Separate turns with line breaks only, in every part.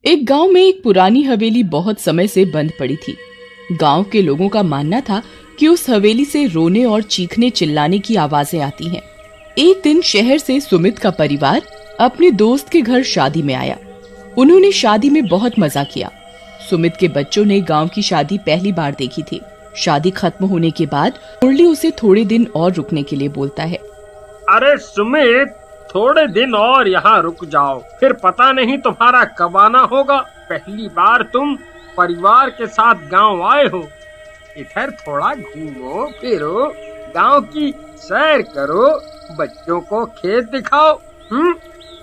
एक गांव में एक पुरानी हवेली बहुत समय से बंद पड़ी थी। गांव के लोगों का मानना था कि उस हवेली से रोने और चीखने चिल्लाने की आवाजें आती हैं। एक दिन शहर से सुमित का परिवार अपने दोस्त के घर शादी में आया। उन्होंने शादी में बहुत मजा किया। सुमित के बच्चों ने गांव की शादी पहली बार देखी थी। शादी खत्म होने के बाद मुरली उसे थोड़े दिन और रुकने के लिए बोलता है।
अरे सुमित, थोड़े दिन और यहाँ रुक जाओ, फिर पता नहीं तुम्हारा कब आना होगा। पहली बार तुम परिवार के साथ गांव आए हो, इधर थोड़ा घूमो फिरो, गांव की सैर करो, बच्चों को खेत दिखाओ।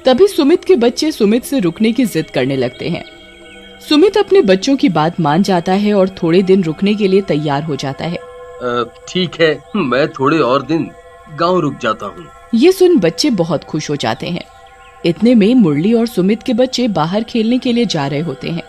तभी सुमित के बच्चे सुमित से रुकने की जिद करने लगते हैं। सुमित अपने बच्चों की बात मान जाता है और थोड़े दिन रुकने के लिए तैयार हो जाता है।
ठीक है, मैं थोड़े और दिन गांव रुक जाता हूँ।
ये सुन बच्चे बहुत खुश हो जाते हैं। इतने में मुरली और सुमित के बच्चे बाहर खेलने के लिए जा रहे होते हैं।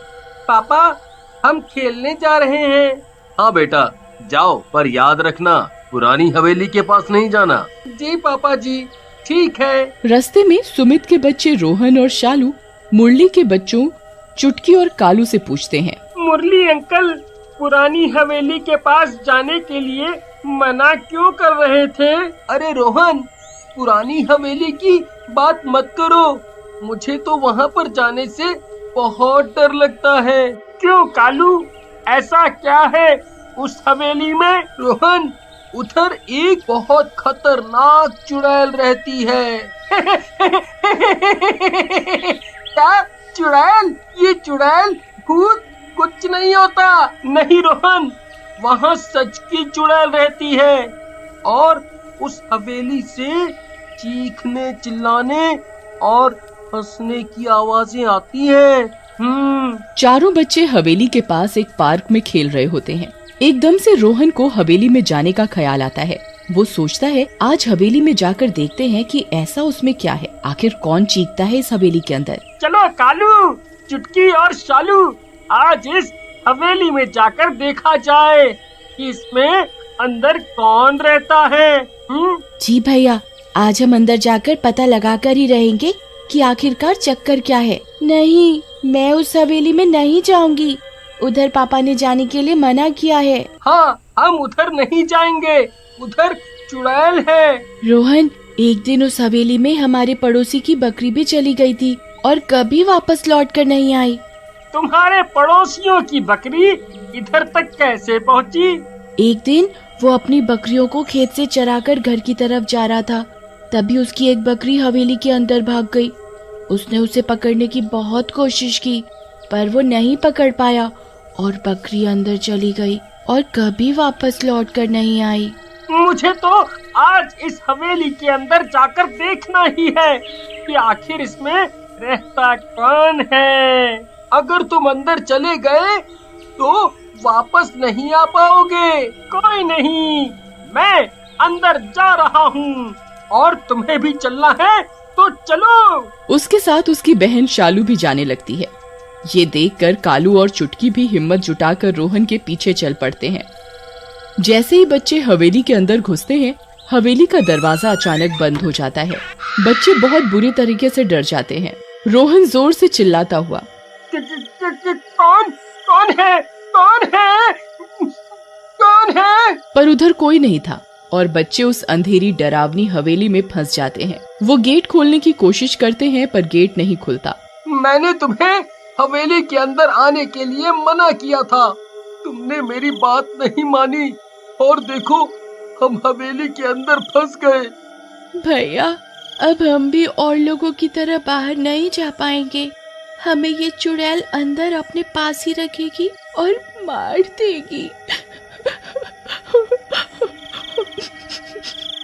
पापा, हम खेलने जा रहे हैं।
हाँ बेटा, जाओ, पर याद रखना पुरानी हवेली के पास नहीं जाना।
जी पापा जी, ठीक है।
रास्ते में सुमित के बच्चे रोहन और शालू मुरली के बच्चों चुटकी और कालू से पूछते हैं।
मुरली अंकल पुरानी हवेली के पास जाने के लिए मना क्यों कर रहे थे?
अरे रोहन, पुरानी हवेली की बात मत करो, मुझे तो वहाँ पर जाने से बहुत डर लगता है।
क्यों कालू, ऐसा क्या है उस हवेली में?
रोहन, उधर एक बहुत खतरनाक चुड़ैल रहती है। क्या चुड़ैल? ये चुड़ैल भूत कुछ नहीं होता।
नहीं रोहन,
वहाँ सच की चुड़ैल रहती है और उस हवेली से चीखने चिल्लाने और हंसने की आवाजें आती हैं।
चारों बच्चे हवेली के पास एक पार्क में खेल रहे होते हैं। एकदम से रोहन को हवेली में जाने का ख्याल आता है। वो सोचता है आज हवेली में जाकर देखते हैं कि ऐसा उसमें क्या है, आखिर कौन चीखता है इस हवेली के अंदर।
चलो कालू, चुटकी और शालू, आज इस हवेली में जाकर देखा जाए कि इसमें अंदर कौन रहता है।
जी भैया, आज हम अंदर जाकर पता लगाकर ही रहेंगे कि आखिरकार चक्कर क्या है। नहीं, मैं उस हवेली में नहीं जाऊंगी, उधर पापा ने जाने के लिए मना किया है।
हाँ, हम उधर नहीं जाएंगे, उधर चुड़ैल है।
रोहन, एक दिन उस हवेली में हमारे पड़ोसी की बकरी भी चली गई थी और कभी वापस लौट कर नहीं आई।
तुम्हारे पड़ोसियों की बकरी इधर तक कैसे पहुँची?
एक दिन वो अपनी बकरियों को खेत से चराकर घर की तरफ जा रहा था, तभी उसकी एक बकरी हवेली के अंदर भाग गई। उसने उसे पकड़ने की बहुत कोशिश की, पर वो नहीं पकड़ पाया और बकरी अंदर चली गई और कभी वापस लौट कर नहीं आई।
मुझे तो आज इस हवेली के अंदर जाकर देखना ही है कि आखिर इसमें रहता कौन है।
अगर तुम अंदर चले गए तो वापस नहीं आ पाओगे।
कोई नहीं, मैं अंदर जा रहा हूँ और तुम्हें भी चलना है तो चलो।
उसके साथ उसकी बहन शालू भी जाने लगती है। ये देखकर कालू और चुटकी भी हिम्मत जुटाकर रोहन के पीछे चल पड़ते हैं। जैसे ही बच्चे हवेली के अंदर घुसते हैं, हवेली का दरवाजा अचानक बंद हो जाता है। बच्चे बहुत बुरी तरीके से डर जाते हैं। रोहन जोर से चिल्लाता हुआ,
कौन है? कौन है? कौन है?
पर उधर कोई नहीं था और बच्चे उस अंधेरी डरावनी हवेली में फंस जाते हैं। वो गेट खोलने की कोशिश करते हैं पर गेट नहीं खुलता।
मैंने तुम्हें हवेली के अंदर आने के लिए मना किया था, तुमने मेरी बात नहीं मानी और देखो हम हवेली के अंदर फंस गए।
भैया, अब हम भी और लोगों की तरह बाहर नहीं जा पाएंगे। हमें ये चुड़ैल अंदर अपने पास ही रखेगी और मार देगी।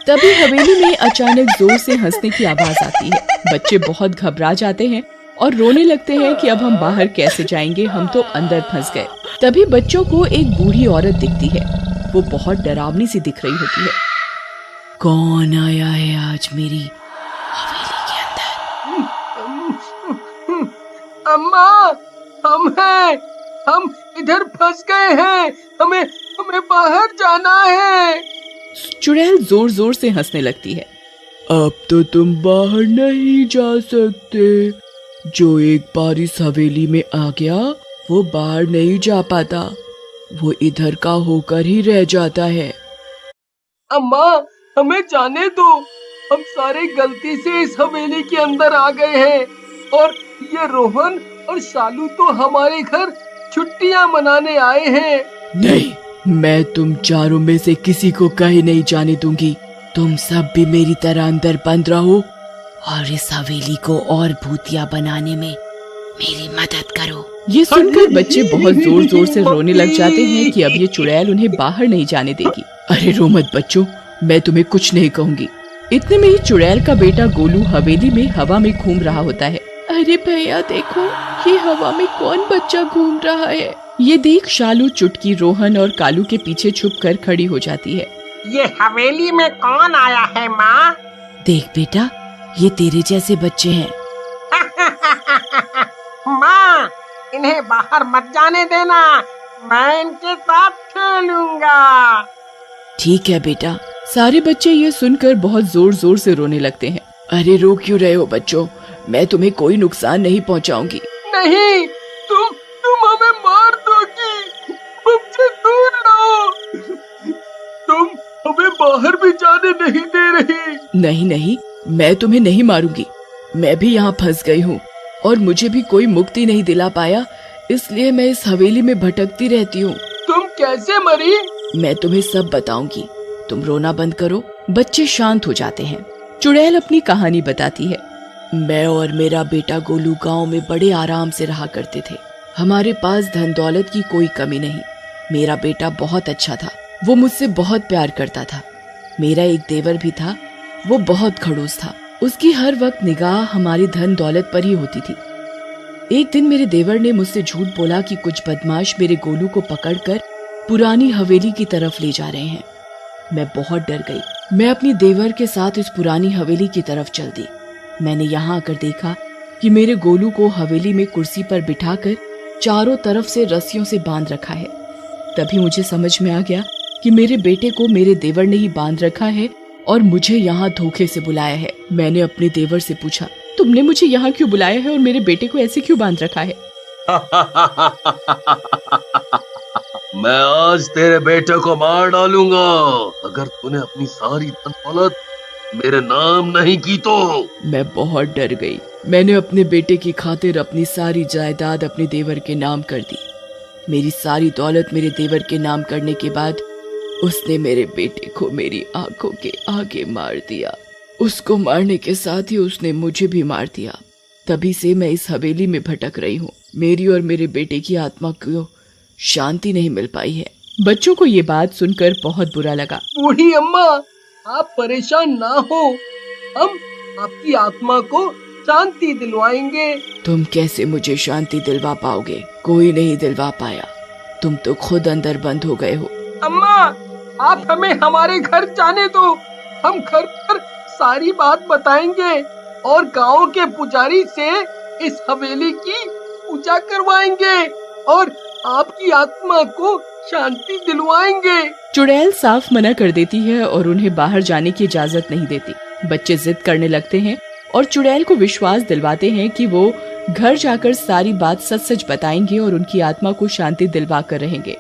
तभी हवेली में अचानक जोर से हंसने की आवाज आती है। बच्चे बहुत घबरा जाते हैं और रोने लगते हैं कि अब हम बाहर कैसे जाएंगे, हम तो अंदर फंस गए। तभी बच्चों को एक बूढ़ी औरत दिखती है। वो बहुत डरावनी सी दिख रही होती है। कौन आया है आज मेरी हवेली के अंदर?
अम्मा, हम हैं, हम इधर फंस गए हैं, हमें बाहर जाना है।
चुड़ैल जोर जोर से हंसने लगती है। अब तो तुम बाहर नहीं जा सकते, जो एक बार इस हवेली में आ गया वो बाहर नहीं जा पाता, वो इधर का होकर ही रह जाता है।
अम्मा, हमें जाने दो, हम सारे गलती से इस हवेली के अंदर आ गए हैं और ये रोहन और शालू तो हमारे घर छुट्टियां मनाने आए हैं।
नहीं, मैं तुम चारों में से किसी को कहीं नहीं जाने दूंगी। तुम सब भी मेरी तरह अंदर बंद रहो और इस हवेली को और भूतिया बनाने में मेरी मदद करो। ये सुनकर बच्चे बहुत जोर जोर से रोने लग जाते हैं कि अब ये चुड़ैल उन्हें बाहर नहीं जाने देगी। अरे रो मत बच्चों, मैं तुम्हें कुछ नहीं कहूँगी। इतने में ही चुड़ैल का बेटा गोलू हवेली में हवा में घूम रहा होता है। अरे भैया देखो, ये हवा में कौन बच्चा घूम रहा है। ये देख शालू, चुटकी, रोहन और कालू के पीछे छुपकर खड़ी हो जाती है।
ये हवेली में कौन आया है माँ?
देख बेटा, ये तेरे जैसे बच्चे हैं।
माँ, इन्हें बाहर मत जाने देना, मैं इनके साथ खेलूंगा।
ठीक है बेटा। सारे बच्चे ये सुनकर बहुत जोर जोर से रोने लगते हैं। अरे रो क्यों रहे हो बच्चों, मैं तुम्हें कोई नुकसान नहीं पहुंचाऊंगी।
नहीं, तुम हमें मार दोगी, हमसे दूर रहो। तुम हमें बाहर भी जाने नहीं दे रही।
नहीं नहीं, मैं तुम्हें नहीं मारूंगी। मैं भी यहाँ फंस गई हूँ और मुझे भी कोई मुक्ति नहीं दिला पाया, इसलिए मैं इस हवेली में भटकती रहती हूँ।
तुम कैसे मरी?
मैं तुम्हें सब बताऊंगी, तुम रोना बंद करो। बच्चे शांत हो जाते हैं। चुड़ैल अपनी कहानी बताती है। मैं और मेरा बेटा गोलू गांव में बड़े आराम से रहा करते थे। हमारे पास धन दौलत की कोई कमी नहीं। मेरा बेटा बहुत अच्छा था, वो मुझसे बहुत प्यार करता था। मेरा एक देवर भी था, वो बहुत खड़ूस था। उसकी हर वक्त निगाह हमारी धन दौलत पर ही होती थी। एक दिन मेरे देवर ने मुझसे झूठ बोला कि कुछ बदमाश मेरे गोलू को पकड़कर पुरानी हवेली की तरफ ले जा रहे हैं। मैं बहुत डर गई। मैं अपनी देवर के साथ इस पुरानी हवेली की तरफ चल दी। मैंने यहाँ आकर देखा कि मेरे गोलू को हवेली में कुर्सी पर बिठाकर चारों तरफ से रस्सियों से बांध रखा है। तभी मुझे समझ में आ गया कि मेरे बेटे को मेरे देवर ने ही बांध रखा है और मुझे यहाँ धोखे से बुलाया है। मैंने अपने देवर से पूछा, तुमने मुझे यहाँ क्यों बुलाया है और मेरे बेटे को ऐसे क्यों बांध रखा है?
मैं आज तेरे बेटे को मार डालूंगा अगर तूने अपनी सारी धन दौलत मेरे नाम नहीं की तो।
मैं बहुत डर गई। मैंने अपने बेटे की खातिर अपनी सारी जायदाद अपने देवर के नाम कर दी। मेरी सारी दौलत मेरे देवर के नाम करने के बाद उसने मेरे बेटे को मेरी आंखों के आगे मार दिया। उसको मारने के साथ ही उसने मुझे भी मार दिया। तभी से मैं इस हवेली में भटक रही हूँ। मेरी और मेरे बेटे की आत्मा को शांति नहीं मिल पाई है। बच्चों को ये बात सुनकर बहुत बुरा लगा।
बूढ़ी अम्मा, आप परेशान ना हो, हम आपकी आत्मा को शांति दिलवाएंगे।
तुम कैसे मुझे शांति दिलवा पाओगे? कोई नहीं दिलवा पाया, तुम तो खुद अंदर बंद हो गए हो।
अम्मा, आप हमें हमारे घर जाने दो, हम घर पर सारी बात बताएंगे और गांव के पुजारी से इस हवेली की पूजा करवाएंगे और आपकी आत्मा को शांति दिलवाएंगे।
चुड़ैल साफ मना कर देती है और उन्हें बाहर जाने की इजाजत नहीं देती। बच्चे जिद करने लगते हैं और चुड़ैल को विश्वास दिलवाते हैं कि वो घर जाकर सारी बात सच सच बताएंगे और उनकी आत्मा को शांति दिलवा कर रहेंगे।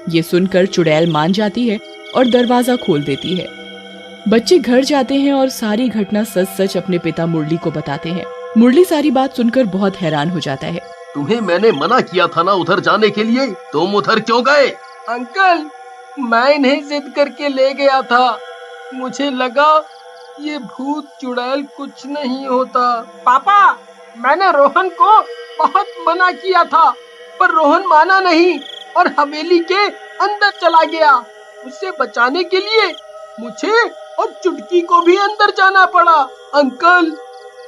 ये सुनकर चुड़ैल मान जाती है और दरवाजा खोल देती है। बच्चे घर जाते हैं और सारी घटना सच सच अपने पिता मुरली को बताते हैं। मुरली सारी बात सुनकर बहुत हैरान हो जाता है।
तुम्हें मैंने मना किया था ना उधर जाने के लिए, तुम उधर क्यों गए?
अंकल, मैं इन्हें जिद करके ले गया था। मुझे लगा ये भूत चुड़ैल कुछ नहीं होता।
पापा, मैंने रोहन को बहुत मना किया था, पर रोहन माना नहीं और हवेली के अंदर चला गया। उसे बचाने के लिए मुझे और चुटकी को भी अंदर जाना पड़ा।
अंकल,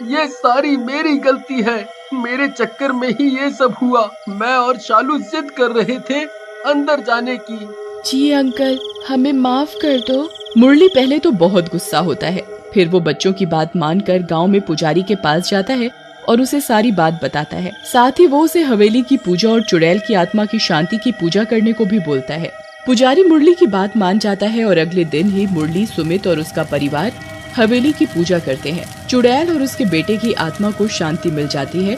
ये सारी मेरी गलती है, मेरे चक्कर में ही ये सब हुआ। मैं और शालू जिद कर रहे थे अंदर जाने की।
जी अंकल, हमें माफ कर दो। मुरली पहले तो बहुत गुस्सा होता है, फिर वो बच्चों की बात मानकर गांव में पुजारी के पास जाता है और उसे सारी बात बताता है। साथ ही वो उसे हवेली की पूजा और चुड़ैल की आत्मा की शांति की पूजा करने को भी बोलता है। पुजारी मुरली की बात मान जाता है और अगले दिन ही मुरली, सुमित और उसका परिवार हवेली की पूजा करते हैं। चुड़ैल और उसके बेटे की आत्मा को शांति मिल जाती है